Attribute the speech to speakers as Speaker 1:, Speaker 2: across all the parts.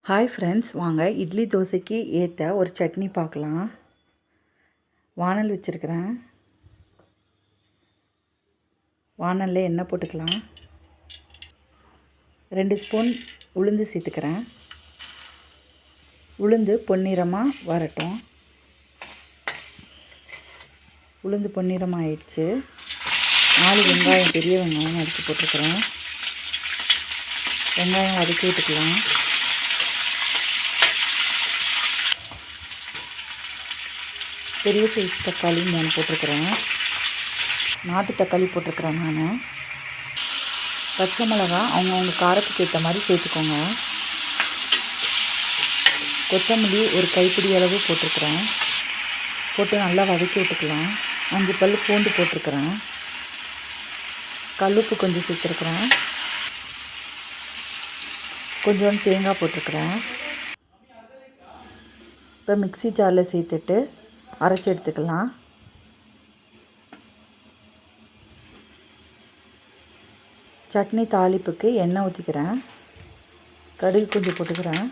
Speaker 1: Hi friends, வாங்க இட்லி தோசைக்கு ஏற்ற ஒரு சட்னி பார்க்கலாம். வானல் வச்சுருக்கிறேன். வானலில் எண்ணெய் போட்டுக்கலாம். 2 ஸ்பூன் உளுந்து சேர்த்துக்கிறேன். உளுந்து பொன்னிறமாக வரட்டும். உளுந்து பொன்னிறமாக ஆயிடுச்சு. 4 வெங்காயம், பெரிய வெங்காயம் அடித்து போட்டுருக்குறேன். வெங்காயம் வதக்கி விட்டுக்கலாம். பெரிய சைஸ் தக்காளி 3 போட்டிருக்கிறேன். நாட்டு தக்காளி போட்டிருக்கிறேன் நான். பச்சை மிளகா அவங்கவுங்க காரத்துக்கு ஏற்ற மாதிரி சேர்த்துக்கோங்க. கொத்தமல்லி ஒரு கைப்பிடி அளவு போட்டிருக்கிறேன். போட்டு நல்லா வதக்கி விட்டுக்கலாம். 5 பல் பூண்டு போட்டிருக்கிறேன். கல்லுப்பு கொஞ்சம் சேர்த்துருக்குறேன். கொஞ்சோண்டு தேங்காய் போட்டிருக்கிறேன். இப்போ மிக்ஸி ஜாரில் சேர்த்துட்டு அரைச்சி எடுத்துக்கலாம். சட்னி தாளிப்புக்கு எண்ணெய் ஊற்றிக்கிறேன். கடுகு கொஞ்சம் போட்டுக்கிறேன்.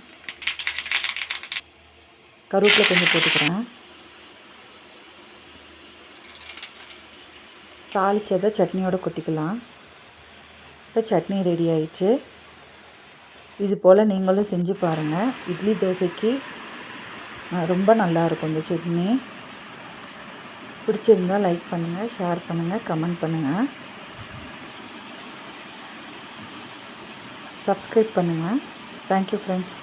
Speaker 1: கருவேப்பிலை கொஞ்சம் போட்டுக்கிறேன். தாளித்ததை சட்னியோடு கொட்டிக்கலாம். இப்போ சட்னி ரெடி ஆயிடுச்சு. இது போல் நீங்களும் செஞ்சு பாருங்கள். இட்லி தோசைக்கு ரொம்ப நல்லாயிருக்கும் இந்த சட்னி. பிடிச்சிருந்தால் லைக் பண்ணுங்கள், ஷேர் பண்ணுங்கள், கமெண்ட் பண்ணுங்கள், சப்ஸ்கிரைப் பண்ணுங்கள். Thank you friends.